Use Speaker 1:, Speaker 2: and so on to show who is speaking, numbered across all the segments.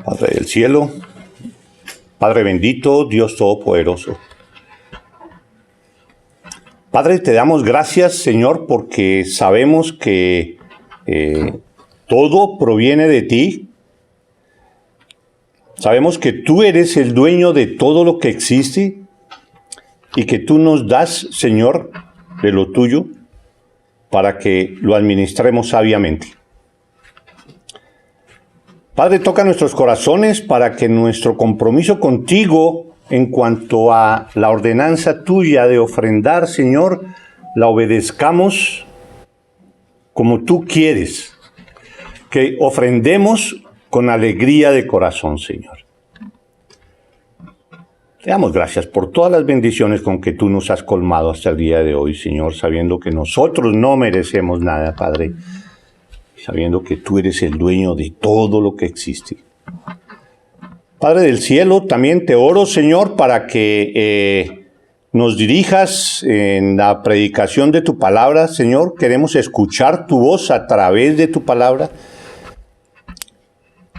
Speaker 1: Padre del cielo, Padre bendito, Dios todopoderoso. Padre, te damos gracias, Señor, porque sabemos que todo proviene de ti. Sabemos que tú eres el dueño de todo lo que existe y que tú nos das, Señor, de lo tuyo para que lo administremos sabiamente. Padre, toca nuestros corazones para que nuestro compromiso contigo en cuanto a la ordenanza tuya de ofrendar, Señor, la obedezcamos como tú quieres. Que ofrendemos con alegría de corazón, Señor. Te damos gracias por todas las bendiciones con que tú nos has colmado hasta el día de hoy, Señor, sabiendo que nosotros no merecemos nada, Padre, sabiendo que tú eres el dueño de todo lo que existe. Padre del cielo, también te oro, Señor, para que nos dirijas en la predicación de tu palabra, Señor. Queremos escuchar tu voz a través de tu palabra.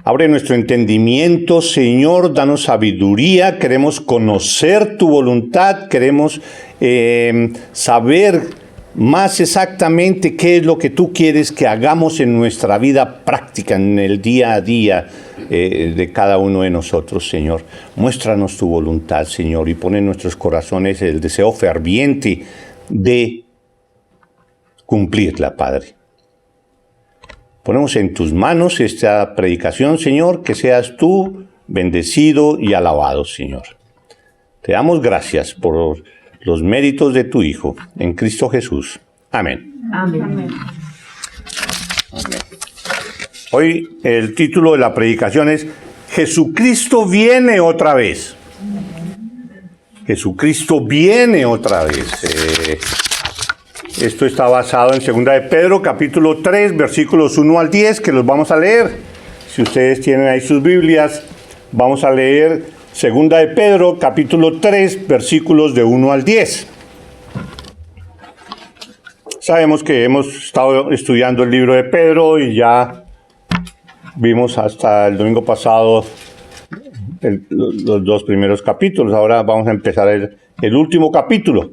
Speaker 1: Abre nuestro entendimiento, Señor, danos sabiduría, queremos conocer tu voluntad, queremos saber más exactamente qué es lo que tú quieres que hagamos en nuestra vida práctica, en el día a día de cada uno de nosotros, Señor. Muéstranos tu voluntad, Señor, y pon en nuestros corazones el deseo ferviente de cumplirla, Padre. Ponemos en tus manos esta predicación, Señor, que seas tú bendecido y alabado, Señor. Te damos gracias por los méritos de tu Hijo, en Cristo Jesús. Amén.
Speaker 2: Amén. Amén.
Speaker 1: Hoy el título de la predicación es Jesucristo viene otra vez. Jesucristo viene otra vez. Esto está basado en 2 de Pedro, capítulo 3, versículos 1 al 10, que los vamos a leer. Si ustedes tienen ahí sus Biblias, vamos a leer 2 de Pedro, capítulo 3, versículos de 1 al 10. Sabemos que hemos estado estudiando el libro de Pedro y ya vimos hasta el domingo pasado los dos primeros capítulos. Ahora vamos a empezar el último capítulo,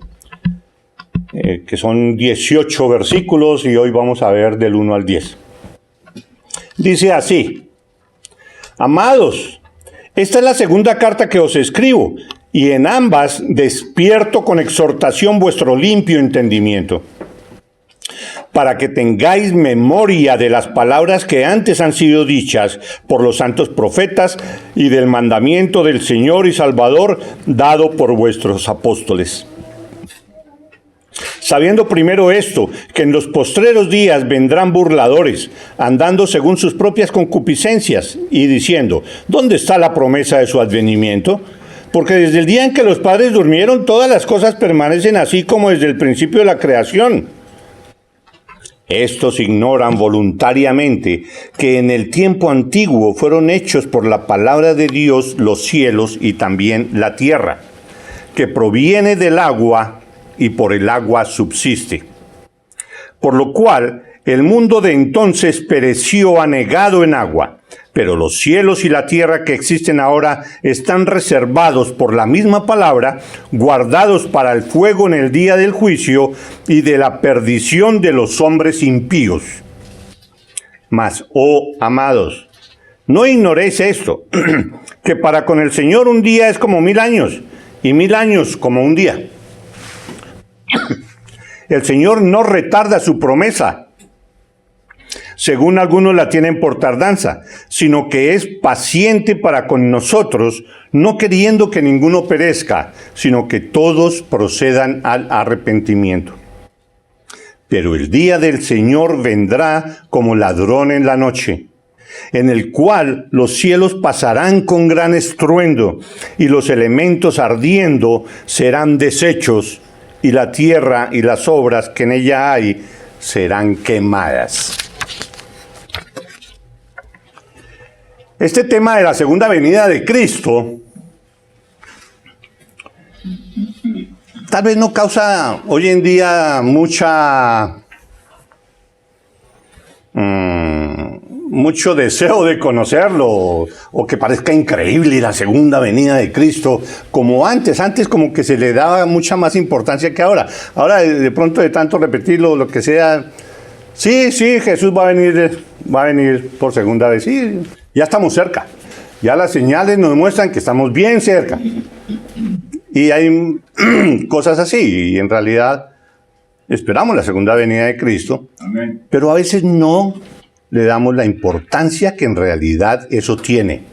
Speaker 1: que son 18 versículos, y hoy vamos a ver del 1 al 10. Dice así: Amados, esta es la segunda carta que os escribo, y en ambas despierto con exhortación vuestro limpio entendimiento, para que tengáis memoria de las palabras que antes han sido dichas por los santos profetas y del mandamiento del Señor y Salvador dado por vuestros apóstoles. Sabiendo primero esto, que en los postreros días vendrán burladores, andando según sus propias concupiscencias, y diciendo: ¿dónde está la promesa de su advenimiento? Porque desde el día en que los padres durmieron, todas las cosas permanecen así como desde el principio de la creación. Estos ignoran voluntariamente que en el tiempo antiguo fueron hechos por la palabra de Dios los cielos y también la tierra, que proviene del agua y por el agua subsiste. Por lo cual el mundo de entonces pereció anegado en agua, pero los cielos y la tierra que existen ahora están reservados por la misma palabra, guardados para el fuego en el día del juicio y de la perdición de los hombres impíos. Mas, oh amados, no ignoréis esto, que para con el Señor un día es como 1000 años, y 1000 años como un día. El Señor no retarda su promesa, según algunos la tienen por tardanza, sino que es paciente para con nosotros, no queriendo que ninguno perezca, sino que todos procedan al arrepentimiento. Pero el día del Señor vendrá como ladrón en la noche, en el cual los cielos pasarán con gran estruendo, y los elementos ardiendo serán deshechos, y la tierra y las obras que en ella hay serán quemadas. Este tema de la segunda venida de Cristo tal vez no causa hoy en día mucho deseo de conocerlo, o que parezca increíble la segunda venida de Cristo, como antes como que se le daba mucha más importancia que ahora. Ahora de pronto de tanto repetirlo, lo que sea, sí, Jesús va a venir por segunda vez, sí, ya estamos cerca, ya las señales nos muestran que estamos bien cerca, y hay cosas así, y en realidad esperamos la segunda venida de Cristo. Amén. Pero a veces no le damos la importancia que en realidad eso tiene.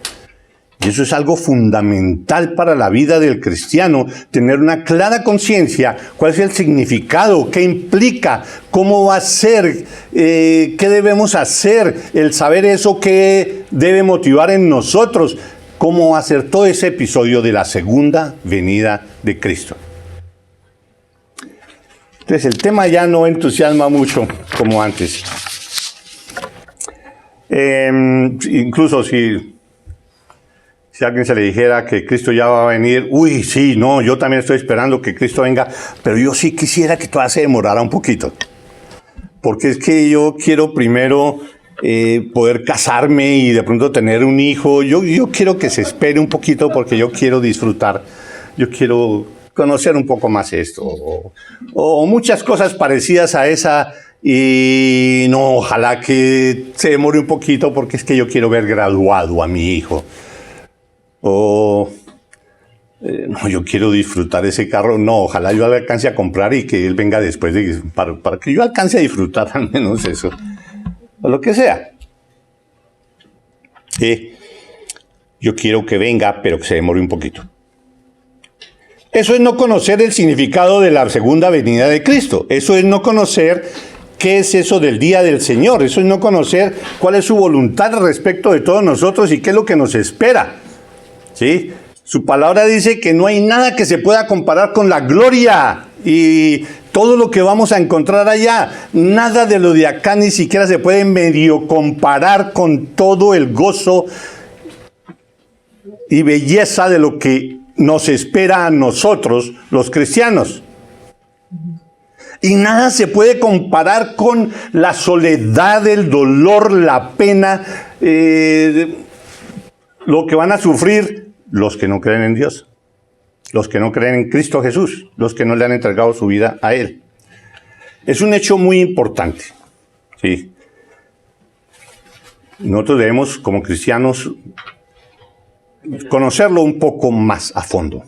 Speaker 1: Y eso es algo fundamental para la vida del cristiano, tener una clara conciencia, cuál es el significado, qué implica, cómo va a ser, qué debemos hacer, el saber eso que debe motivar en nosotros, cómo va a ser todo ese episodio de la segunda venida de Cristo. Entonces el tema ya no entusiasma mucho como antes. Incluso si a alguien se le dijera que Cristo ya va a venir, uy, sí, no, yo también estoy esperando que Cristo venga, pero yo sí quisiera que todavía se demorara un poquito. Porque es que yo quiero primero poder casarme y de pronto tener un hijo. Yo quiero que se espere un poquito porque yo quiero disfrutar, yo quiero conocer un poco más esto, o muchas cosas parecidas a esa, y no, ojalá que se demore un poquito porque es que yo quiero ver graduado a mi hijo, o no, yo quiero disfrutar ese carro, no, ojalá yo le alcance a comprar y que él venga después, para que yo alcance a disfrutar al menos eso, o lo que sea. Yo quiero que venga, pero que se demore un poquito. Eso es no conocer el significado de la segunda venida de Cristo. Eso es no conocer qué es eso del día del Señor. Eso es no conocer cuál es su voluntad respecto de todos nosotros y qué es lo que nos espera. ¿Sí? Su palabra dice que no hay nada que se pueda comparar con la gloria y todo lo que vamos a encontrar allá. Nada de lo de acá ni siquiera se puede medio comparar con todo el gozo y belleza de lo que nos espera a nosotros, los cristianos. Y nada se puede comparar con la soledad, el dolor, la pena, lo que van a sufrir los que no creen en Dios, los que no creen en Cristo Jesús, los que no le han entregado su vida a Él. Es un hecho muy importante, ¿sí? Nosotros debemos, como cristianos, conocerlo un poco más a fondo.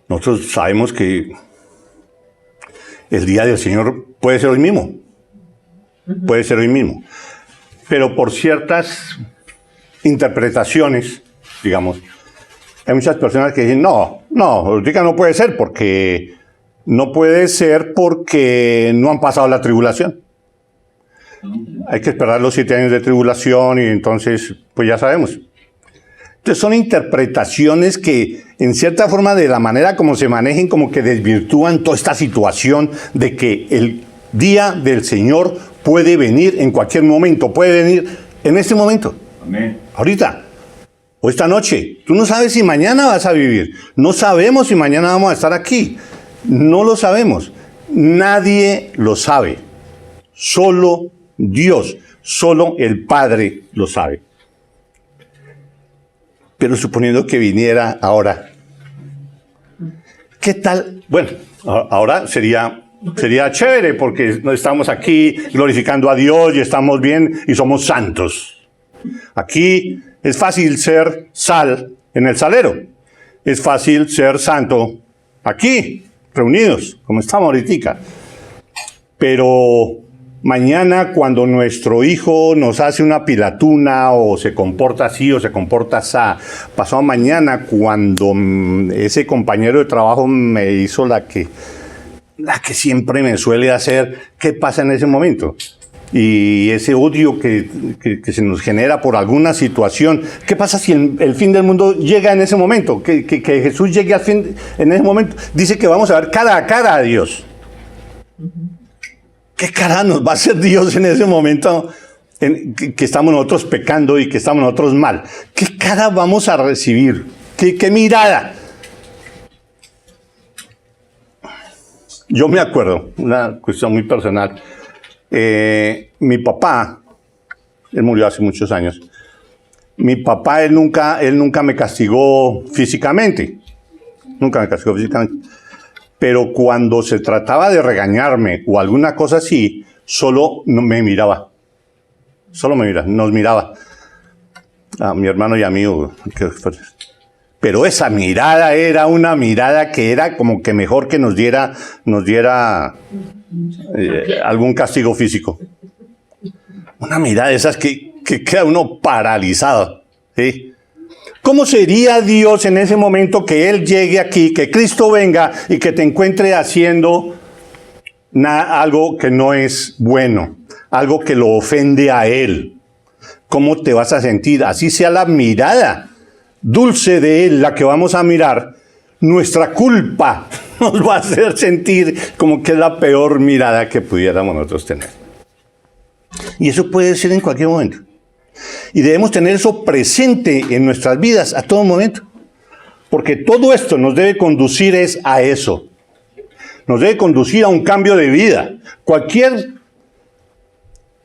Speaker 1: Nosotros sabemos que el día del Señor puede ser hoy mismo. Puede ser hoy mismo. Pero por ciertas interpretaciones, digamos, hay muchas personas que dicen, no, ahorita no puede ser porque no han pasado la tribulación. Hay que esperar los 7 años de tribulación y entonces, pues ya sabemos. Entonces son interpretaciones que, en cierta forma, de la manera como se manejen, como que desvirtúan toda esta situación de que el día del Señor puede venir en cualquier momento, puede venir en este momento. Amén. Ahorita, o esta noche. Tú no sabes si mañana vas a vivir. No sabemos si mañana vamos a estar aquí. No lo sabemos. Nadie lo sabe. Solo Dios, solo el Padre lo sabe. Pero suponiendo que viniera ahora, ¿qué tal? Bueno, ahora sería chévere porque estamos aquí glorificando a Dios y estamos bien y somos santos. Aquí es fácil ser sal en el salero. Es fácil ser santo aquí, reunidos, como estamos ahorita. Pero mañana, cuando nuestro hijo nos hace una pilatuna o se comporta así o se comporta así, pasado mañana, cuando ese compañero de trabajo me hizo la que siempre me suele hacer, ¿qué pasa en ese momento? Y ese odio que se nos genera por alguna situación, ¿qué pasa si el fin del mundo llega en ese momento? Que Jesús llegue al fin en ese momento. Dice que vamos a ver cara a cara a Dios. ¿Qué cara nos va a hacer Dios en ese momento que estamos nosotros pecando y que estamos nosotros mal? ¿Qué cara vamos a recibir? ¿Qué mirada? Yo me acuerdo, una cuestión muy personal. Mi papá él murió hace muchos años. Mi papá, él nunca me castigó físicamente. Nunca me castigó físicamente. Pero cuando se trataba de regañarme o alguna cosa así, solo me miraba. Solo me miraba, nos miraba. A mi hermano y a mí. Pero esa mirada era una mirada que era como que mejor que nos diera algún castigo físico. Una mirada de esas que queda uno paralizado. ¿Sí? ¿Cómo sería Dios en ese momento que Él llegue aquí, que Cristo venga y que te encuentre haciendo algo que no es bueno, algo que lo ofende a Él? ¿Cómo te vas a sentir? Así sea la mirada dulce de Él la que vamos a mirar, nuestra culpa nos va a hacer sentir como que es la peor mirada que pudiéramos nosotros tener. Y eso puede ser en cualquier momento. Y debemos tener eso presente en nuestras vidas a todo momento. Porque todo esto nos debe conducir a eso. Nos debe conducir a un cambio de vida. Cualquier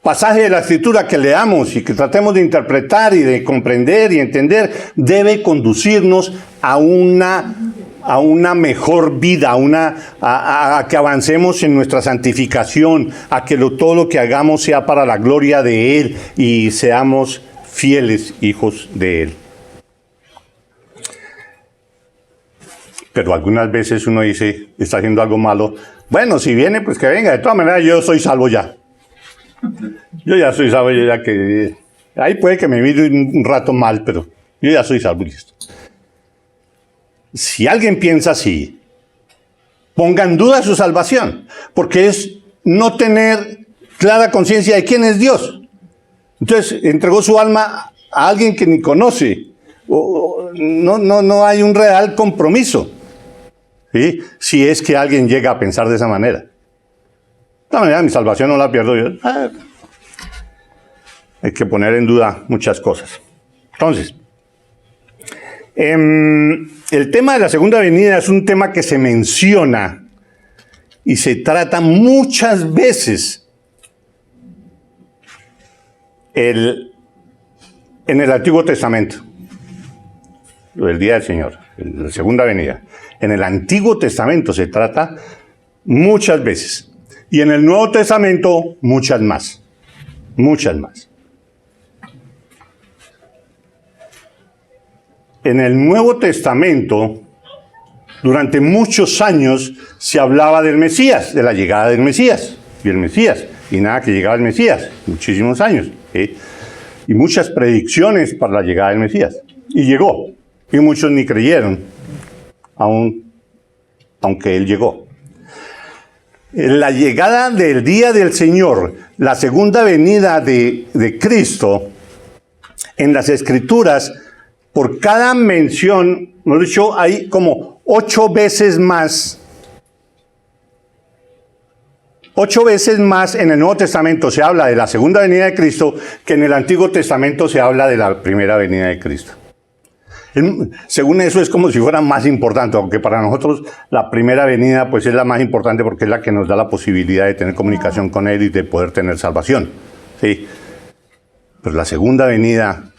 Speaker 1: pasaje de la Escritura que leamos y que tratemos de interpretar y de comprender y entender, debe conducirnos a una mejor vida, a que avancemos en nuestra santificación, a que todo lo que hagamos sea para la gloria de Él y seamos fieles hijos de Él. Pero algunas veces uno dice, está haciendo algo malo. Bueno, si viene, pues que venga. De todas maneras, yo soy salvo ya. Yo ya soy salvo, yo ya que... Ahí puede que me mire un rato mal, pero yo ya soy salvo y listo. Si alguien piensa así, ponga en duda su salvación, porque es no tener clara conciencia de quién es Dios. Entonces, entregó su alma a alguien que ni conoce. No hay un real compromiso. ¿Sí? Si es que alguien llega a pensar de esa manera. De esta manera, mi salvación no la pierdo yo. Hay que poner en duda muchas cosas. Entonces, el tema de la segunda venida es un tema que se menciona y se trata muchas veces en el Antiguo Testamento. El día del Señor, la segunda venida. En el Antiguo Testamento se trata muchas veces. Y en el Nuevo Testamento muchas más. Muchas más. En el Nuevo Testamento, durante muchos años, se hablaba del Mesías, de la llegada del Mesías. Y el Mesías. Y nada que llegaba el Mesías. Muchísimos años. Y muchas predicciones para la llegada del Mesías. Y llegó. Y muchos ni creyeron, aunque Él llegó. La llegada del día del Señor, la segunda venida de Cristo, en las Escrituras, por cada mención, hemos dicho, hay como 8 veces más. 8 veces más en el Nuevo Testamento se habla de la segunda venida de Cristo que en el Antiguo Testamento se habla de la primera venida de Cristo. Según eso es como si fuera más importante, aunque para nosotros la primera venida pues es la más importante porque es la que nos da la posibilidad de tener comunicación con Él y de poder tener salvación. ¿Sí? Pero la segunda venida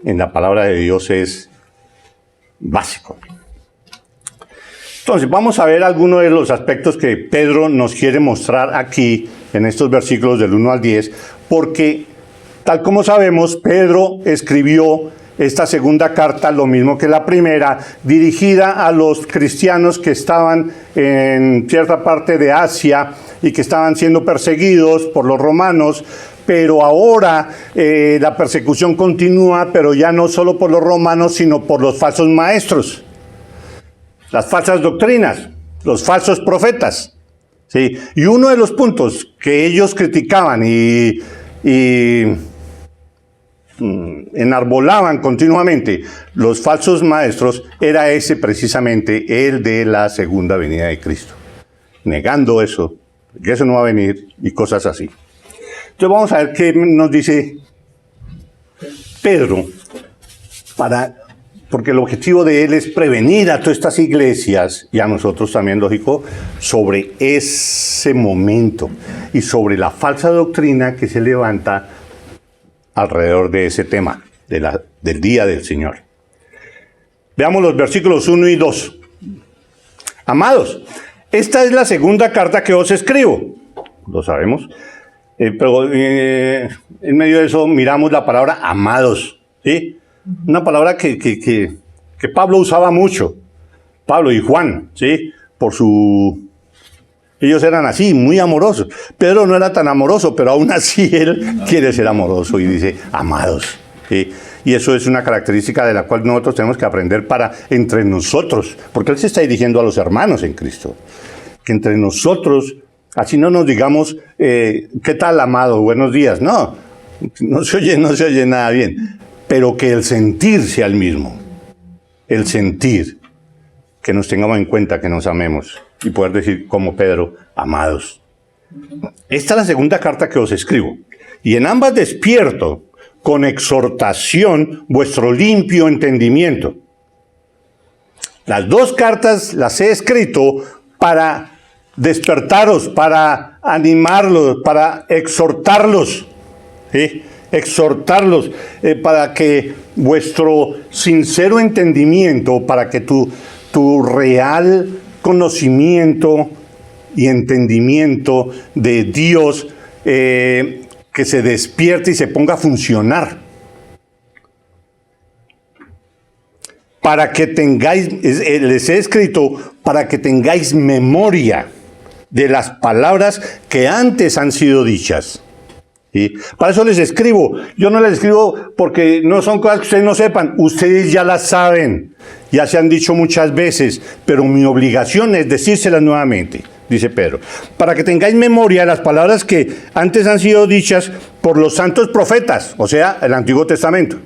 Speaker 1: en la palabra de Dios es básico. Entonces vamos a ver algunos de los aspectos que Pedro nos quiere mostrar aquí en estos versículos del 1 al 10, porque tal como sabemos, Pedro escribió esta segunda carta, lo mismo que la primera, dirigida a los cristianos que estaban en cierta parte de Asia y que estaban siendo perseguidos por los romanos, pero ahora la persecución continúa, pero ya no solo por los romanos, sino por los falsos maestros, las falsas doctrinas, los falsos profetas. ¿Sí? Y uno de los puntos que ellos criticaban y enarbolaban continuamente los falsos maestros era ese precisamente, el de la segunda venida de Cristo. Negando eso, que eso no va a venir y cosas así. Entonces vamos a ver qué nos dice Pedro, porque el objetivo de él es prevenir a todas estas iglesias, y a nosotros también, lógico, sobre ese momento y sobre la falsa doctrina que se levanta alrededor de ese tema, del día del Señor. Veamos los versículos 1 y 2. Amados, esta es la segunda carta que os escribo. Lo sabemos. Pero en medio de eso miramos la palabra amados. ¿Sí? Una palabra que Pablo usaba mucho. Pablo y Juan, ¿sí? Ellos eran así, muy amorosos. Pedro no era tan amoroso, pero aún así él quiere ser amoroso y dice amados. ¿Sí? Y eso es una característica de la cual nosotros tenemos que aprender para entre nosotros, porque él se está dirigiendo a los hermanos en Cristo. Que entre nosotros, así no nos digamos, ¿qué tal, amado? Buenos días. No se oye nada bien. Pero que el sentir sea el mismo. El sentir. Que nos tengamos en cuenta, que nos amemos. Y poder decir, como Pedro, amados. Esta es la segunda carta que os escribo. Y en ambas despierto con exhortación vuestro limpio entendimiento. Las dos cartas las he escrito para despertaros, para animarlos, para exhortarlos. ¿Sí? Exhortarlos para que vuestro sincero entendimiento, para que tu real conocimiento y entendimiento de Dios que se despierte y se ponga a funcionar. Para que tengáis, les he escrito, para que tengáis memoria de las palabras que antes han sido dichas. ¿Sí? Para eso les escribo. Yo no les escribo porque no son cosas que ustedes no sepan. Ustedes ya las saben. Ya se han dicho muchas veces. Pero mi obligación es decírselas nuevamente, dice Pedro. Para que tengáis memoria de las palabras que antes han sido dichas por los santos profetas, o sea, el Antiguo Testamento.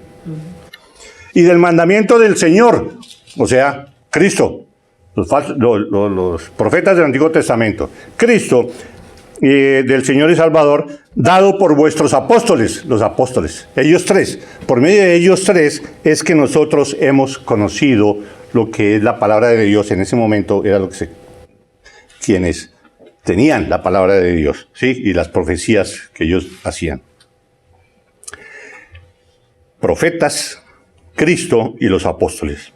Speaker 1: Y del mandamiento del Señor, o sea, Cristo. Los profetas del Antiguo Testamento. Cristo, del Señor y Salvador, dado por vuestros apóstoles, los apóstoles, ellos tres. Por medio de ellos tres es que nosotros hemos conocido lo que es la palabra de Dios. En ese momento era quienes tenían la palabra de Dios, ¿sí? Y las profecías que ellos hacían. Profetas, Cristo y los apóstoles.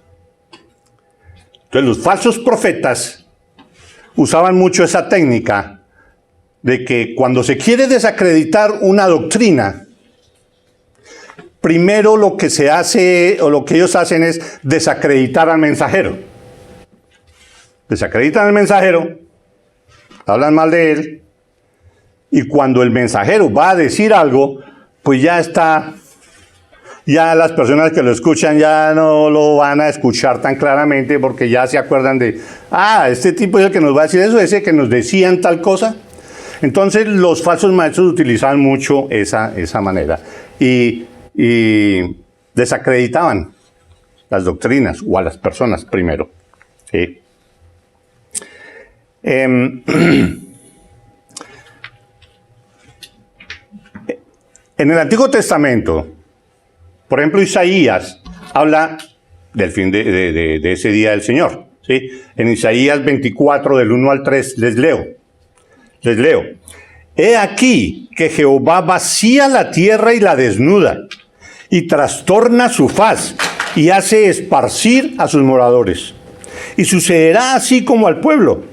Speaker 1: Entonces los falsos profetas usaban mucho esa técnica de que cuando se quiere desacreditar una doctrina, primero lo que se hace, o lo que ellos hacen es desacreditar al mensajero. Desacreditan al mensajero, hablan mal de él, y cuando el mensajero va a decir algo, pues ya las personas que lo escuchan ya no lo van a escuchar tan claramente, porque ya se acuerdan de, este tipo es el que nos va a decir eso, ese que nos decían tal cosa. Entonces los falsos maestros utilizaban mucho esa manera y desacreditaban las doctrinas o a las personas primero. ¿Sí? En el Antiguo Testamento, por ejemplo, Isaías habla del fin de ese día del Señor. ¿Sí? En Isaías 24, del 1 al 3, les leo. He aquí que Jehová vacía la tierra y la desnuda, y trastorna su faz, y hace esparcir a sus moradores. Y sucederá así como al pueblo,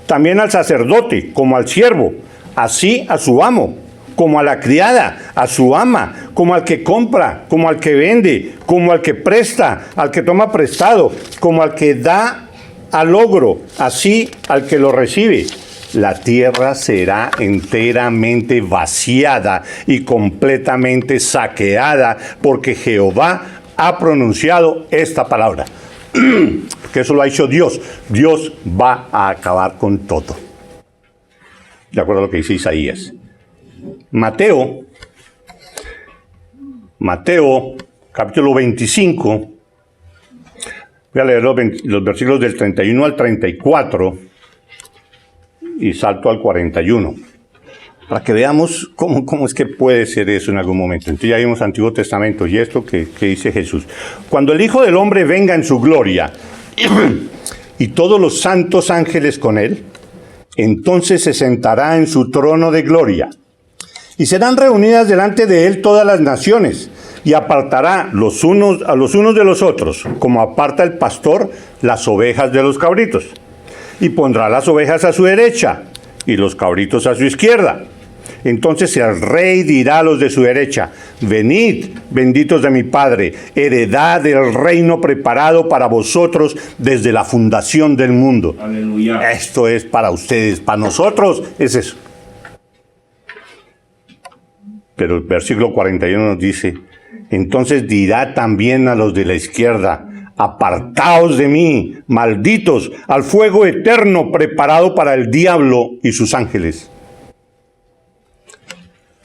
Speaker 1: también al sacerdote, como al siervo, así a su amo, como a la criada, a su ama, como al que compra, como al que vende, como al que presta, al que toma prestado, como al que da al logro, así al que lo recibe. La tierra será enteramente vaciada y completamente saqueada, porque Jehová ha pronunciado esta palabra. Que eso lo ha hecho Dios. Dios va a acabar con todo. De acuerdo a lo que dice Isaías. Mateo, capítulo 25. Voy a leer los versículos del 31 al 34. Y salto al 41, para que veamos cómo es que puede ser eso en algún momento. Entonces ya vimos Antiguo Testamento y esto que dice Jesús. Cuando el Hijo del Hombre venga en su gloria y todos los santos ángeles con él, entonces se sentará en su trono de gloria Y serán reunidas delante de él todas las naciones, y apartará a los unos de los otros, como aparta el pastor las ovejas de los cabritos. Y pondrá las ovejas a su derecha, y los cabritos a su izquierda. Entonces el rey dirá a los de su derecha: venid, benditos de mi Padre, heredad del reino preparado para vosotros desde la fundación del mundo.
Speaker 2: Aleluya.
Speaker 1: Esto es para ustedes, para nosotros es eso. Pero el versículo 41 nos dice: entonces dirá también a los de la izquierda: apartaos de mí, malditos, al fuego eterno preparado para el diablo y sus ángeles.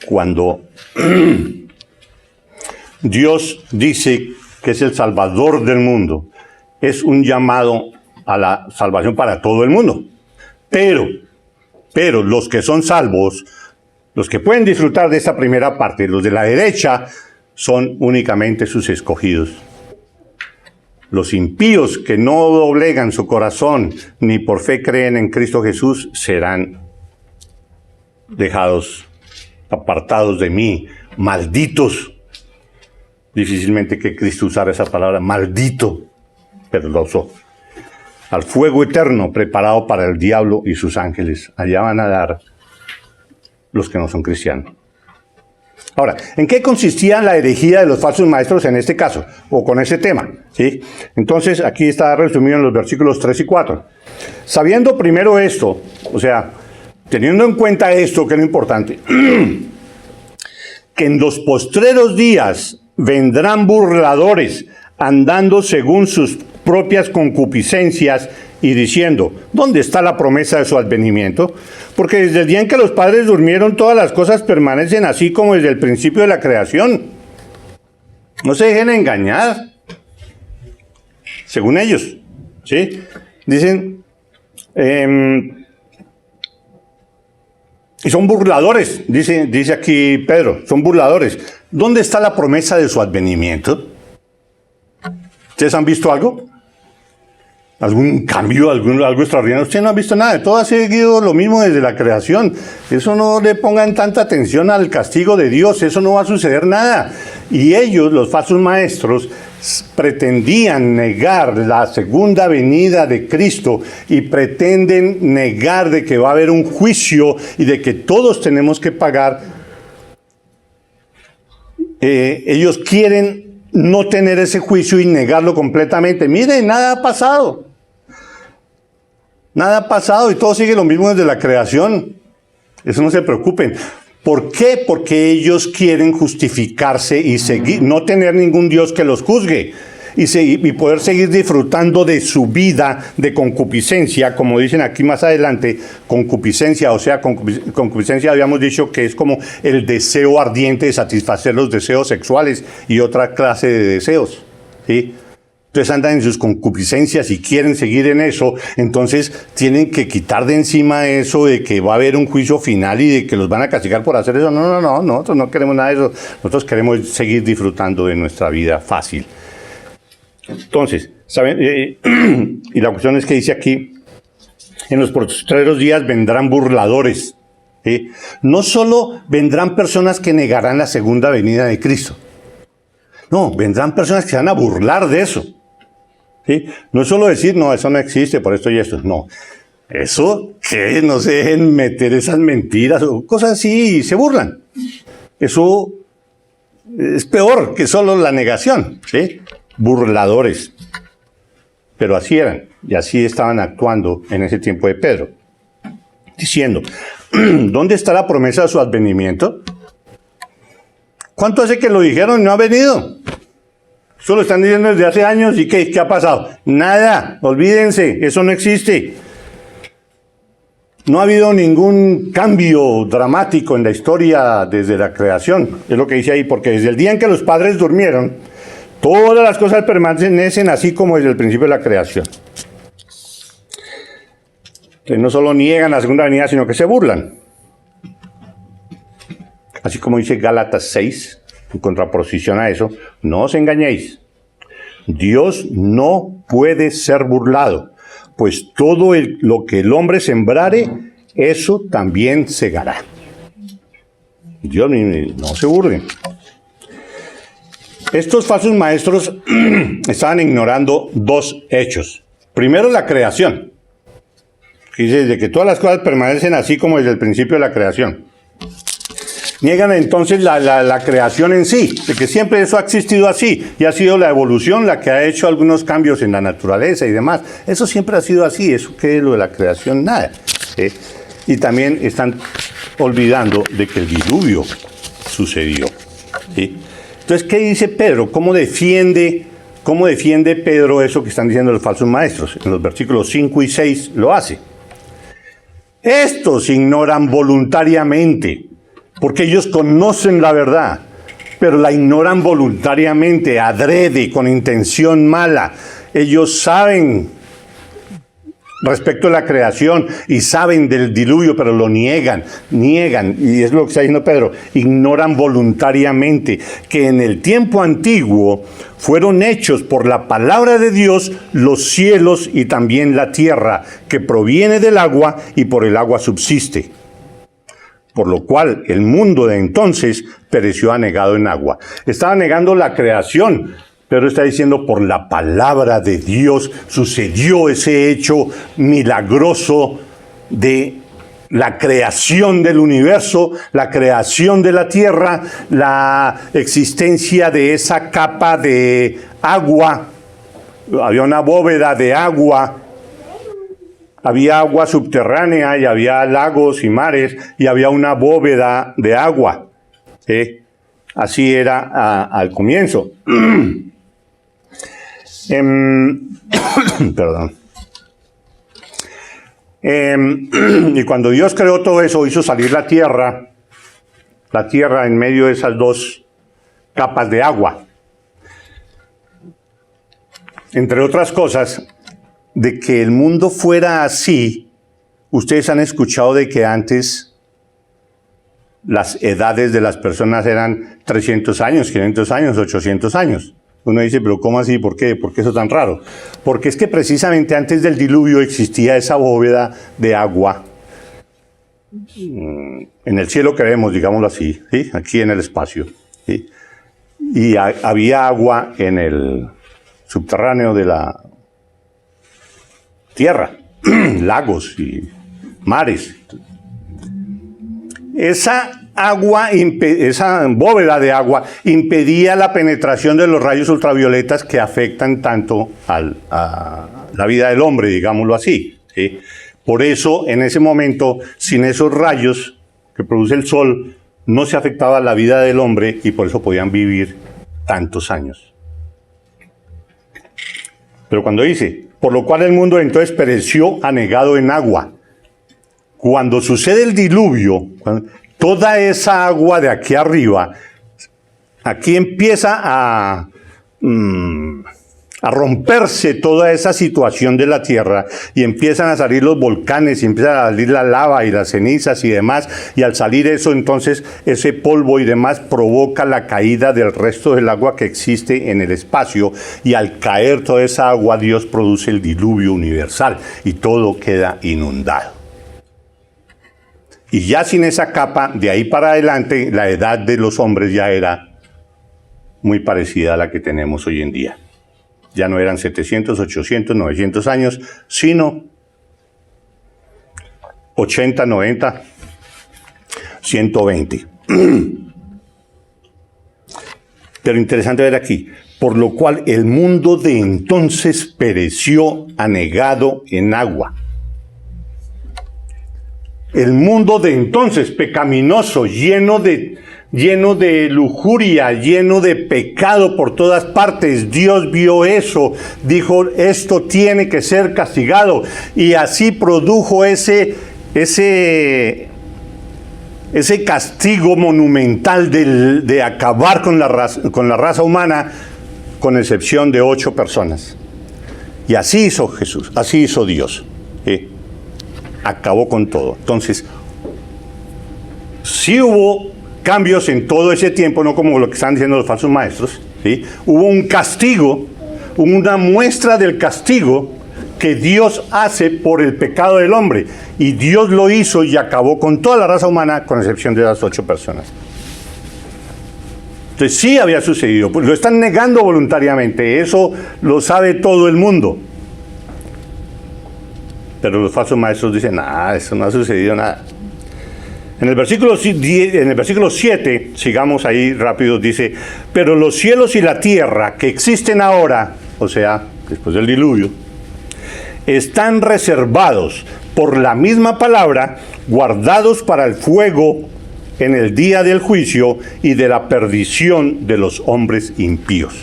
Speaker 1: Cuando Dios dice que es el Salvador del mundo, es un llamado a la salvación para todo el mundo. Pero los que son salvos, los que pueden disfrutar de esta primera parte, los de la derecha, son únicamente sus escogidos. Los impíos que no doblegan su corazón ni por fe creen en Cristo Jesús serán dejados, apartados de mí, malditos. Difícilmente que Cristo usara esa palabra, maldito, pero lo usó. Al fuego eterno preparado para el diablo y sus ángeles. Allá van a dar los que no son cristianos. Ahora, ¿en qué consistía la herejía de los falsos maestros en este caso? O con ese tema, ¿sí? Entonces, aquí está resumido en los versículos 3 y 4. Sabiendo primero esto, o sea, teniendo en cuenta esto, que es lo importante, que en los postreros días vendrán burladores, andando según sus propias concupiscencias y diciendo: ¿dónde está la promesa de su advenimiento? Porque desde el día en que los padres durmieron, todas las cosas permanecen así como desde el principio de la creación. No se dejen engañar, según ellos, ¿sí? Dicen, y son burladores, dice aquí Pedro, son burladores. ¿Dónde está la promesa de su advenimiento? ¿Ustedes han visto algo? ¿Algún cambio, algo extraordinario? Usted no ha visto nada, todo ha seguido lo mismo desde la creación. Eso no le pongan tanta atención al castigo de Dios, eso no va a suceder nada. Y ellos, los falsos maestros, pretendían negar la segunda venida de Cristo y pretenden negar de que va a haber un juicio y de que todos tenemos que pagar. Ellos quieren no tener ese juicio y negarlo completamente. Miren, nada ha pasado. Nada ha pasado y todo sigue lo mismo desde la creación. Eso no se preocupen. ¿Por qué? Porque ellos quieren justificarse y seguir, no tener ningún Dios que los juzgue y poder seguir disfrutando de su vida de concupiscencia, como dicen aquí más adelante, concupiscencia, o sea, concupiscencia habíamos dicho que es como el deseo ardiente de satisfacer los deseos sexuales y otra clase de deseos, ¿sí? Entonces andan en sus concupiscencias y quieren seguir en eso, entonces tienen que quitar de encima eso de que va a haber un juicio final y de que los van a castigar por hacer eso. No, nosotros no queremos nada de eso, nosotros queremos seguir disfrutando de nuestra vida fácil. Entonces, ¿saben? Y la cuestión es que dice aquí, en los postreros días vendrán burladores, ¿sí? No solo vendrán personas que negarán la segunda venida de Cristo, no, vendrán personas que se van a burlar de eso. ¿Sí? No es solo decir, no, eso no existe, por esto y esto. No, eso, que no se dejen meter esas mentiras o cosas así y se burlan. Eso es peor que solo la negación, ¿sí? Burladores. Pero así eran, y así estaban actuando en ese tiempo de Pedro. Diciendo, ¿dónde está la promesa de su advenimiento? ¿Cuánto hace que lo dijeron y no ha venido? Eso lo están diciendo desde hace años y ¿qué ha pasado? Nada, olvídense, eso no existe. No ha habido ningún cambio dramático en la historia desde la creación. Es lo que dice ahí, porque desde el día en que los padres durmieron, todas las cosas permanecen así como desde el principio de la creación. Entonces no solo niegan la segunda venida, sino que se burlan. Así como dice Gálatas 6, en contraposición a eso, no os engañéis. Dios no puede ser burlado, pues todo lo que el hombre sembrare, eso también segará. Dios mío, no se burlen. Estos falsos maestros estaban ignorando dos hechos. Primero, la creación. Dice, de que todas las cosas permanecen así como desde el principio de la creación. Niegan entonces la creación en sí, de que siempre eso ha existido así, y ha sido la evolución la que ha hecho algunos cambios en la naturaleza y demás. Eso siempre ha sido así, eso que es lo de la creación, nada. Y también están olvidando de que el diluvio sucedió. ¿Sí? Entonces, ¿qué dice Pedro? ¿Cómo defiende Pedro eso que están diciendo los falsos maestros? En los versículos 5 y 6 lo hace. Estos ignoran voluntariamente, porque ellos conocen la verdad, pero la ignoran voluntariamente, adrede, con intención mala. Ellos saben respecto a la creación y saben del diluvio, pero lo niegan, y es lo que está diciendo Pedro, ignoran voluntariamente que en el tiempo antiguo fueron hechos por la palabra de Dios los cielos y también la tierra, que proviene del agua y por el agua subsiste. Por lo cual el mundo de entonces pereció anegado en agua. Estaba negando la creación. Pero está diciendo, por la palabra de Dios sucedió ese hecho milagroso de la creación del universo, la creación de la tierra, la existencia de esa capa de agua. Había una bóveda de agua, había agua subterránea y había lagos y mares y había una bóveda de agua. Así era al comienzo. Perdón. Y cuando Dios creó todo eso, hizo salir la tierra en medio de esas dos capas de agua. Entre otras cosas, de que el mundo fuera así, ustedes han escuchado de que antes las edades de las personas eran 300 años, 500 años, 800 años. Uno dice, pero ¿cómo así? ¿Por qué? ¿Por qué eso tan raro? Porque es que precisamente antes del diluvio existía esa bóveda de agua en el cielo que vemos, digámoslo así, ¿sí? Aquí en el espacio, ¿sí? Y había agua en el subterráneo de la tierra, lagos y mares. Esa bóveda de agua impedía la penetración de los rayos ultravioletas que afectan tanto a la vida del hombre, digámoslo así, ¿sí? Por eso, en ese momento, sin esos rayos que produce el sol, no se afectaba la vida del hombre y por eso podían vivir tantos años. Pero cuando dice, por lo cual el mundo entonces pereció anegado en agua. Cuando sucede el diluvio, toda esa agua de aquí arriba, aquí empieza a romperse toda esa situación de la tierra y empiezan a salir los volcanes y empieza a salir la lava y las cenizas y demás, y al salir eso, entonces ese polvo y demás provoca la caída del resto del agua que existe en el espacio, y al caer toda esa agua Dios produce el diluvio universal y todo queda inundado. Y ya sin esa capa, de ahí para adelante, la edad de los hombres ya era muy parecida a la que tenemos hoy en día. Ya no eran 700, 800, 900 años, sino 80, 90, 120. Pero interesante ver aquí, por lo cual el mundo de entonces pereció anegado en agua. El mundo de entonces, pecaminoso, lleno de lujuria, lleno de pecado por todas partes. Dios vio eso, dijo, esto tiene que ser castigado. Y así produjo ese castigo monumental de acabar con la raza humana, con excepción de 8 personas. Y así hizo Jesús, así hizo Dios. Acabó con todo. Entonces, sí hubo cambios en todo ese tiempo, no como lo que están diciendo los falsos maestros, ¿sí? Hubo un castigo, una muestra del castigo que Dios hace por el pecado del hombre. Y Dios lo hizo y acabó con toda la raza humana, con excepción de las 8 personas. Entonces sí había sucedido, pues lo están negando voluntariamente, eso lo sabe todo el mundo. Pero los falsos maestros dicen, nada, eso no ha sucedido nada. En el versículo 7, sigamos ahí rápido, dice, pero los cielos y la tierra que existen ahora, o sea, después del diluvio, están reservados por la misma palabra, guardados para el fuego en el día del juicio y de la perdición de los hombres impíos.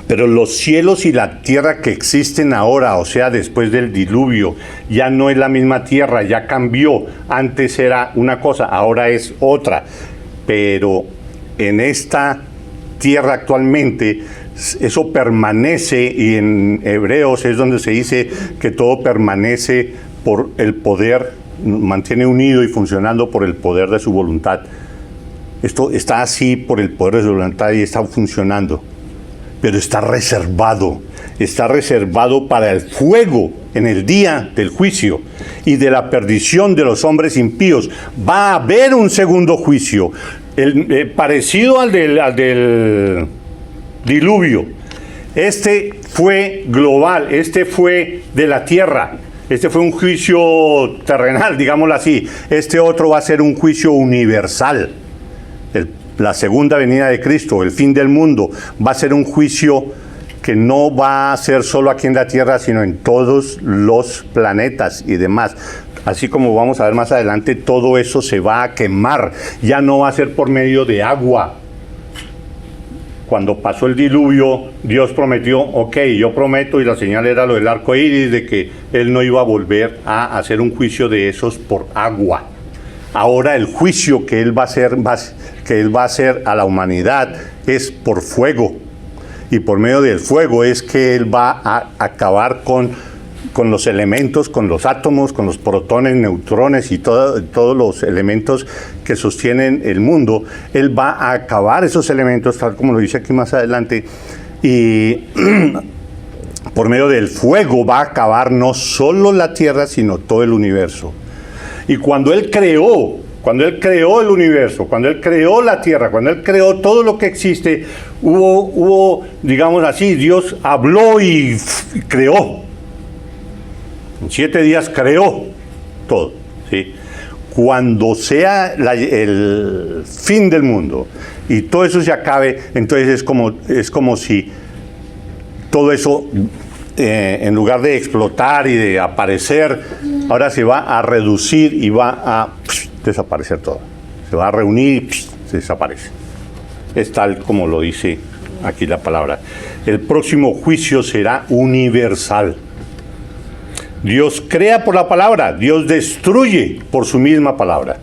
Speaker 1: Pero los cielos y la tierra que existen ahora, o sea, después del diluvio, ya no es la misma tierra, ya cambió. Antes era una cosa, ahora es otra. Pero en esta tierra actualmente, eso permanece, y en Hebreos es donde se dice que todo permanece por el poder, mantiene unido y funcionando por el poder de su voluntad. Esto está así por el poder de su voluntad y está funcionando. Pero está reservado para el fuego en el día del juicio y de la perdición de los hombres impíos. Va a haber un segundo juicio, parecido al del diluvio. Este fue global, este fue de la tierra, este fue un juicio terrenal, digámoslo así. Este otro va a ser un juicio universal. La segunda venida de Cristo, el fin del mundo, va a ser un juicio que no va a ser solo aquí en la tierra, sino en todos los planetas y demás. Así como vamos a ver más adelante, todo eso se va a quemar. Ya no va a ser por medio de agua. Cuando pasó el diluvio, Dios prometió, ok, yo prometo, y la señal era lo del arco iris, de que Él no iba a volver a hacer un juicio de esos por agua. Ahora el juicio que Él va a hacer a la humanidad es por fuego. Y por medio del fuego es que Él va a acabar con los elementos, con los átomos, con los protones, neutrones y todos los elementos que sostienen el mundo. Él va a acabar esos elementos, tal como lo dice aquí más adelante. Y por medio del fuego va a acabar no solo la tierra, sino todo el universo. Y cuando Él creó el universo, cuando Él creó la tierra, cuando Él creó todo lo que existe, hubo, digamos así, Dios habló y creó. En 7 días creó todo, ¿sí? Cuando sea el fin del mundo y todo eso se acabe, entonces es como si todo eso, en lugar de explotar y de aparecer, ahora se va a reducir y va a desaparecer todo. Se va a reunir y se desaparece. Es tal como lo dice aquí la palabra. El próximo juicio será universal. Dios crea por la palabra, Dios destruye por su misma palabra.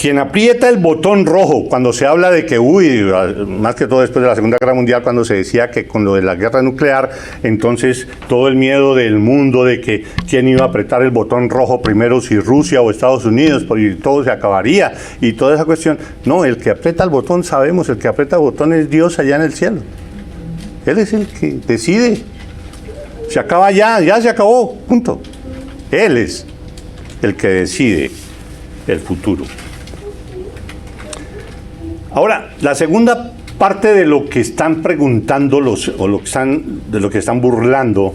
Speaker 1: Quien aprieta el botón rojo cuando se habla de que, más que todo después de la Segunda Guerra Mundial, cuando se decía que con lo de la guerra nuclear, entonces todo el miedo del mundo de que quién iba a apretar el botón rojo primero, si Rusia o Estados Unidos, porque todo se acabaría y toda esa cuestión. No, el que aprieta el botón, sabemos, el que aprieta el botón es Dios allá en el cielo. Él es el que decide. Se acaba ya se acabó, punto. Él es el que decide el futuro. Ahora, la segunda parte de lo que están preguntando de lo que están burlando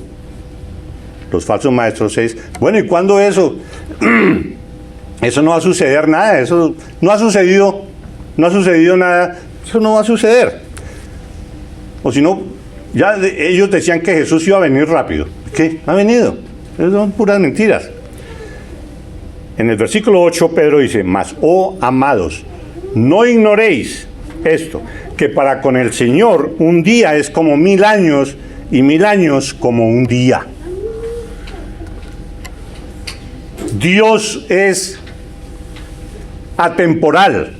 Speaker 1: los falsos maestros es, bueno, ¿y cuándo eso? Eso no va a suceder nada, eso no ha sucedido nada, eso no va a suceder. O si no, ya ellos decían que Jesús iba a venir rápido. ¿Qué? Ha venido. Eso son puras mentiras. En el versículo 8 Pedro dice, mas, oh amados, no ignoréis esto, que para con el Señor un día es como 1000 años y 1000 años como un día. Dios es atemporal.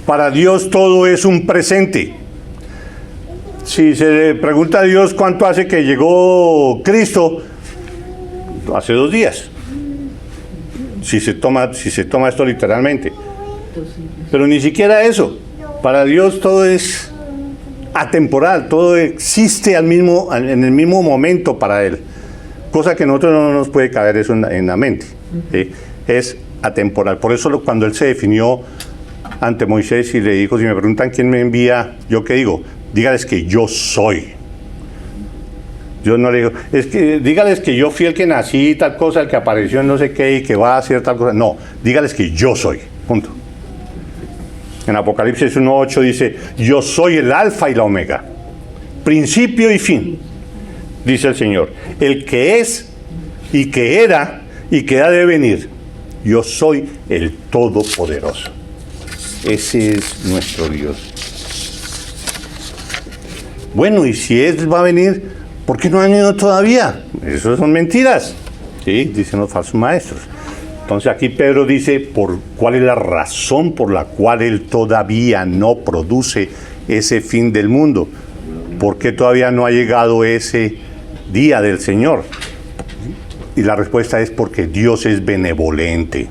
Speaker 1: Para Dios todo es un presente. Si se le pregunta a Dios cuánto hace que llegó Cristo, hace 2 días. Si se toma esto literalmente. Pero ni siquiera eso. Para Dios todo es atemporal, todo existe en el mismo momento para Él. cosa que a nosotros no nos puede caber eso en la mente. ¿Sí? Es atemporal. Por eso cuando él se definió ante Moisés y le dijo, si me preguntan quién me envía, ¿yo qué digo? Dígales que yo soy. Yo no le digo, es que dígales que yo fui el que nací, tal cosa, el que apareció en no sé qué y que va a hacer tal cosa. No, dígales que yo soy. Punto. En Apocalipsis 1:8 dice, yo soy el alfa y la omega, principio y fin, dice el Señor. El que es y que era y que ha de venir. Yo soy el Todopoderoso. Ese es nuestro Dios. Bueno, y si Él va a venir, ¿por qué no han ido todavía? Eso son mentiras, ¿sí? Dicen los falsos maestros. Entonces aquí Pedro dice, ¿cuál es la razón por la cual Él todavía no produce ese fin del mundo? ¿Por qué todavía no ha llegado ese día del Señor? Y la respuesta es porque Dios es benevolente.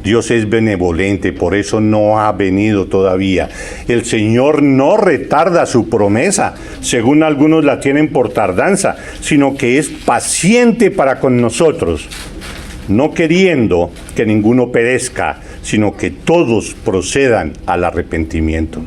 Speaker 1: Dios es benevolente, por eso no ha venido todavía. El Señor no retarda su promesa, según algunos la tienen por tardanza, sino que es paciente para con nosotros, no queriendo que ninguno perezca, sino que todos procedan al arrepentimiento.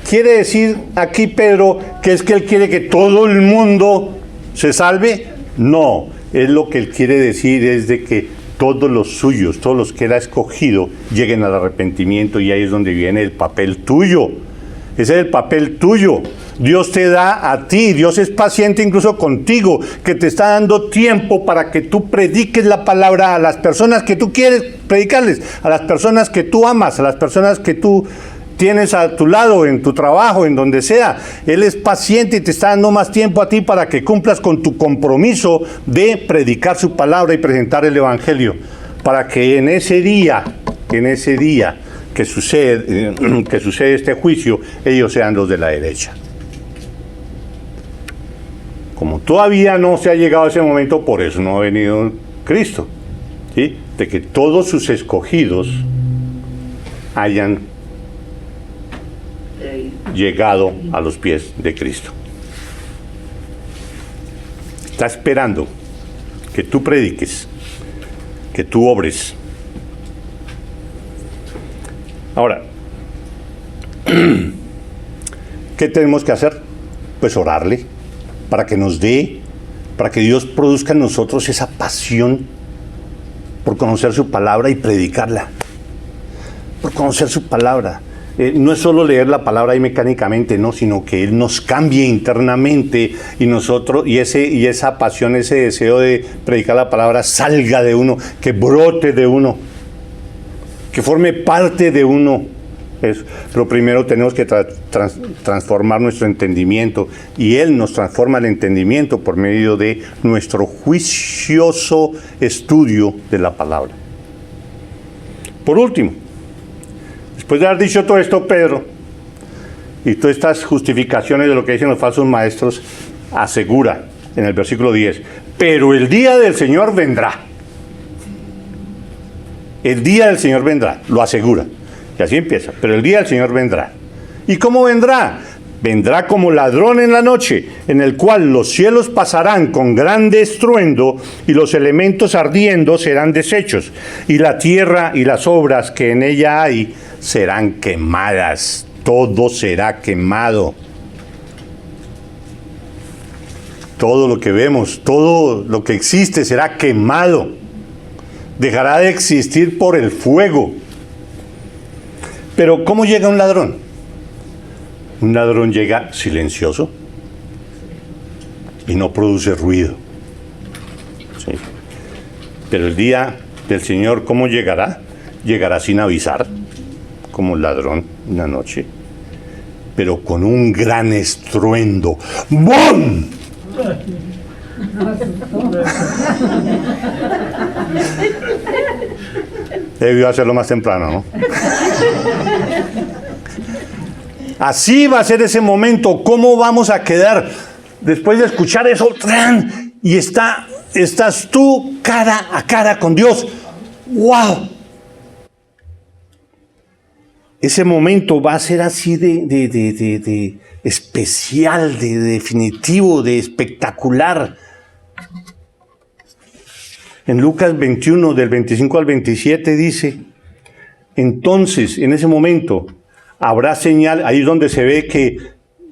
Speaker 1: ¿Quiere decir aquí Pedro que es que él quiere que todo el mundo se salve? No, es lo que él quiere decir es de que todos los suyos, todos los que él ha escogido, lleguen al arrepentimiento, y ahí es donde viene el papel tuyo. Ese es el papel tuyo. Dios te da a ti, Dios es paciente incluso contigo, que te está dando tiempo para que tú prediques la palabra a las personas que tú quieres predicarles, a las personas que tú amas, a las personas que tú tienes a tu lado, en tu trabajo, en donde sea. Él es paciente y te está dando más tiempo a ti para que cumplas con tu compromiso de predicar su palabra y presentar el Evangelio, para que en ese día que sucede este juicio, ellos sean los de la derecha. Como todavía no se ha llegado a ese momento, por eso no ha venido Cristo, ¿sí? De que todos sus escogidos hayan llegado a los pies de Cristo. Está esperando que tú prediques, que tú obres. Ahora, ¿qué tenemos que hacer? Pues orarle para que nos dé, para que Dios produzca en nosotros esa pasión por conocer su palabra y predicarla, por conocer su palabra. No es solo leer la palabra ahí mecánicamente, no, sino que Él nos cambie internamente y esa pasión, ese deseo de predicar la palabra salga de uno, que brote de uno, que forme parte de uno. Pero primero tenemos que transformar nuestro entendimiento, y Él nos transforma el entendimiento por medio de nuestro juicioso estudio de la palabra. Por último, después de haber dicho todo esto, Pedro, y todas estas justificaciones de lo que dicen los falsos maestros, asegura en el versículo 10, pero el día del Señor vendrá. El día del Señor vendrá, lo asegura. Y así empieza, pero el día del Señor vendrá. ¿Y cómo vendrá? Vendrá como ladrón en la noche, en el cual los cielos pasarán con grande estruendo, y los elementos ardiendo serán deshechos, y la tierra y las obras que en ella hay serán quemadas. Todo será quemado. Todo lo que vemos, todo lo que existe será quemado. Dejará de existir por el fuego. Pero ¿cómo llega un ladrón? Un ladrón llega silencioso y no produce ruido. ¿Sí? Pero el día del Señor, ¿cómo llegará? Llegará sin avisar, como un ladrón una noche, pero con un gran estruendo. ¡Bum! Debió hacerlo más temprano, ¿no? Así va a ser ese momento. ¿Cómo vamos a quedar después de escuchar eso? Y estás tú cara a cara con Dios. ¡Wow! Ese momento va a ser así de especial, de definitivo, de espectacular. En Lucas 21, del 25 al 27 dice, entonces, en ese momento, habrá señal, ahí es donde se ve que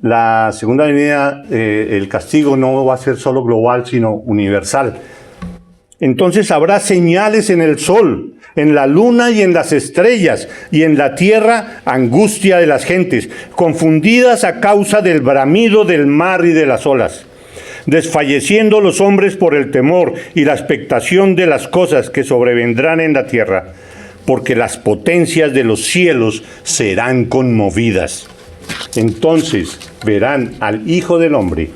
Speaker 1: la segunda venida, el castigo no va a ser solo global, sino universal. Entonces habrá señales en el sol, en la luna y en las estrellas, y en la tierra angustia de las gentes, confundidas a causa del bramido del mar y de las olas, desfalleciendo los hombres por el temor y la expectación de las cosas que sobrevendrán en la tierra, porque las potencias de los cielos serán conmovidas. Entonces verán al Hijo del Hombre,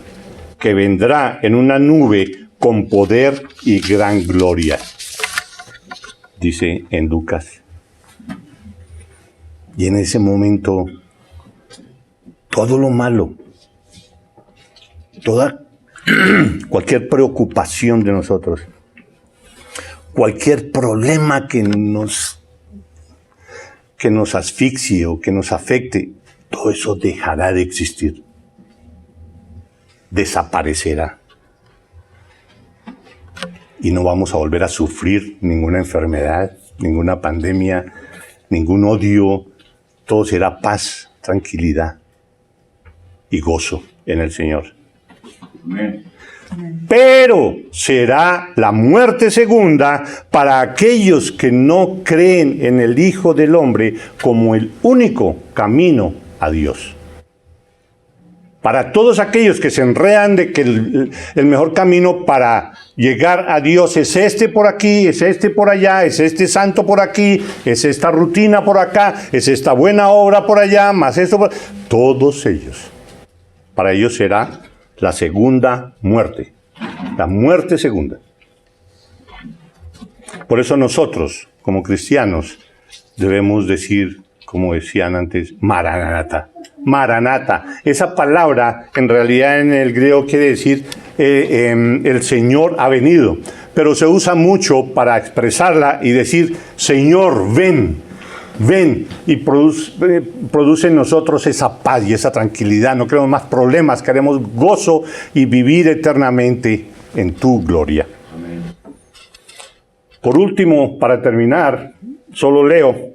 Speaker 1: que vendrá en una nube con poder y gran gloria. Dice en Lucas. Y en ese momento, todo lo malo, cualquier preocupación de nosotros, cualquier problema que nos asfixie o que nos afecte, todo eso dejará de existir. Desaparecerá. Y no vamos a volver a sufrir ninguna enfermedad, ninguna pandemia, ningún odio. Todo será paz, tranquilidad y gozo en el Señor. Amén. Pero será la muerte segunda para aquellos que no creen en el Hijo del Hombre como el único camino a Dios. Para todos aquellos que se enredan de que el mejor camino para llegar a Dios es este por aquí, es este por allá, es este santo por aquí, es esta rutina por acá, es esta buena obra por allá, más esto por... Todos ellos. Para ellos será la segunda muerte. La muerte segunda. Por eso nosotros, como cristianos, debemos decir, como decían antes, Maranata. Maranata. Esa palabra, en realidad en el griego quiere decir el Señor ha venido. Pero se usa mucho para expresarla y decir, Señor, ven. Ven y produce en nosotros esa paz y esa tranquilidad. No queremos más problemas, queremos gozo y vivir eternamente en tu gloria. Amén. Por último, para terminar, solo leo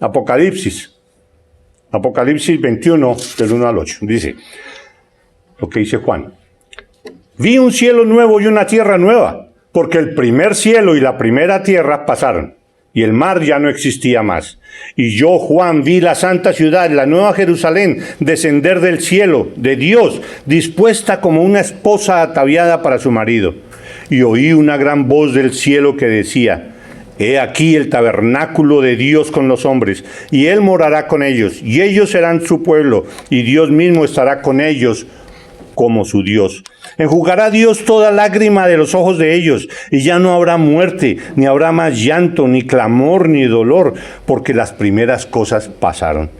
Speaker 1: Apocalipsis 21, del 1 al 8. Dice lo que dice Juan. Vi un cielo nuevo y una tierra nueva, porque el primer cielo y la primera tierra pasaron, y el mar ya no existía más. Y yo, Juan, vi la santa ciudad, la nueva Jerusalén, descender del cielo, de Dios, dispuesta como una esposa ataviada para su marido. Y oí una gran voz del cielo que decía, he aquí el tabernáculo de Dios con los hombres, y Él morará con ellos, y ellos serán su pueblo, y Dios mismo estará con ellos como su Dios. Enjugará Dios toda lágrima de los ojos de ellos, y ya no habrá muerte, ni habrá más llanto, ni clamor, ni dolor, porque las primeras cosas pasaron.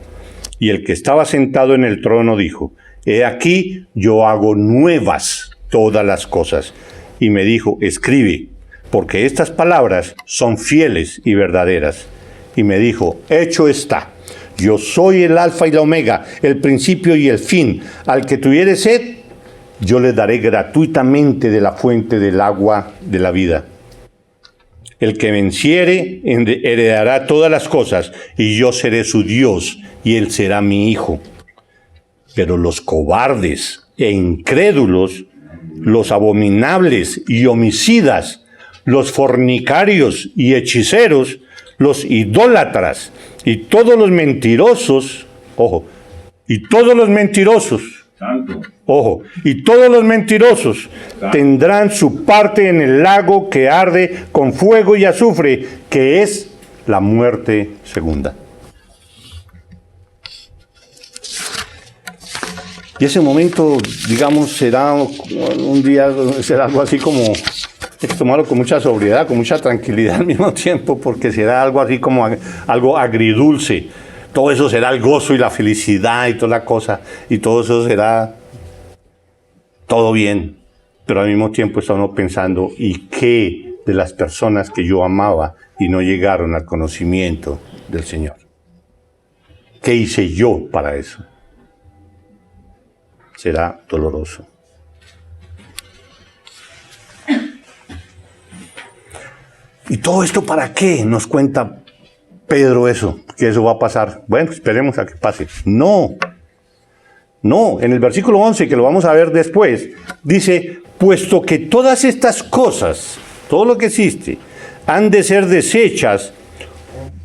Speaker 1: Y el que estaba sentado en el trono dijo, he aquí yo hago nuevas todas las cosas. Y me dijo, escribe, porque estas palabras son fieles y verdaderas. Y me dijo, hecho está. Yo soy el alfa y la omega, el principio y el fin. Al que tuviere sed, yo le daré gratuitamente de la fuente del agua de la vida. El que venciere heredará todas las cosas, y yo seré su Dios, y él será mi hijo. Pero los cobardes e incrédulos, los abominables y homicidas, los fornicarios y hechiceros, los idólatras y todos los mentirosos, ojo, y todos los mentirosos, Santo. Ojo, y todos los mentirosos tendrán su parte en el lago que arde con fuego y azufre, que es la muerte segunda. Y ese momento, digamos, será un día, será algo así como, hay que tomarlo con mucha sobriedad, con mucha tranquilidad al mismo tiempo, porque será algo así como algo agridulce. Todo eso será el gozo y la felicidad y toda la cosa, y todo eso será todo bien, pero al mismo tiempo está uno pensando, ¿y qué de las personas que yo amaba y no llegaron al conocimiento del Señor? ¿Qué hice yo para eso? Será doloroso. ¿Y todo esto para qué? Nos cuenta Pedro eso, que eso va a pasar. Bueno, esperemos a que pase. No, en el versículo 11, que lo vamos a ver después, dice, puesto que todas estas cosas, todo lo que existe, han de ser deshechas,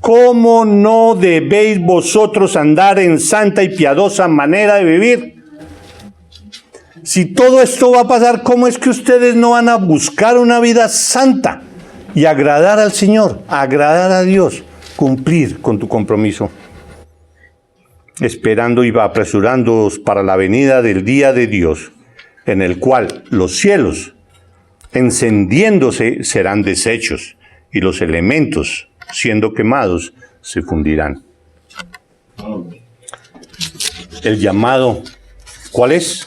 Speaker 1: ¿cómo no debéis vosotros andar en santa y piadosa manera de vivir? Si todo esto va a pasar, ¿cómo es que ustedes no van a buscar una vida santa y agradar al Señor, agradar a Dios, cumplir con tu compromiso? Esperando y apresurándoos para la venida del día de Dios, en el cual los cielos, encendiéndose, serán deshechos, y los elementos, siendo quemados, se fundirán. El llamado, ¿cuál es?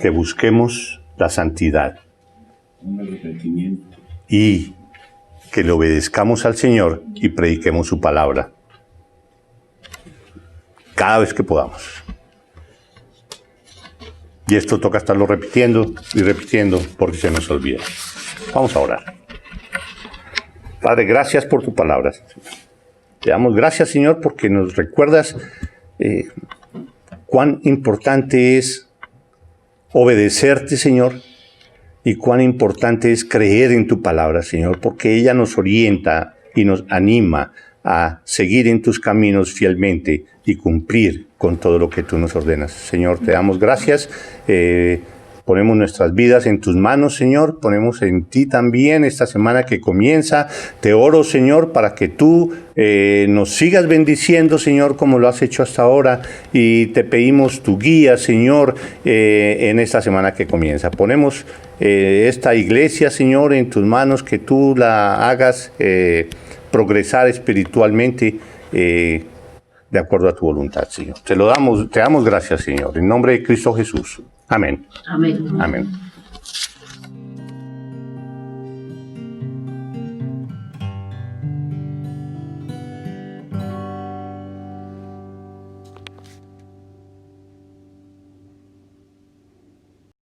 Speaker 1: Que busquemos la santidad y que le obedezcamos al Señor y prediquemos su palabra cada vez que podamos. Y esto toca estarlo repitiendo y repitiendo porque se nos olvida. Vamos a orar. Padre, gracias por tu palabra. Te damos gracias, Señor, porque nos recuerdas cuán importante es obedecerte, Señor, y cuán importante es creer en tu palabra, Señor, porque ella nos orienta y nos anima a seguir en tus caminos fielmente y cumplir con todo lo que tú nos ordenas. Señor, te damos gracias. Ponemos nuestras vidas en tus manos, Señor. Ponemos en ti también esta semana que comienza. Te oro, Señor, para que tú nos sigas bendiciendo, Señor, como lo has hecho hasta ahora. Y te pedimos tu guía, Señor, en esta semana que comienza. Ponemos esta iglesia, Señor, en tus manos, que tú la hagas progresar espiritualmente de acuerdo a tu voluntad, Señor. Te damos gracias, Señor. En nombre de Cristo Jesús. Amén.
Speaker 2: Amén.
Speaker 1: Amén.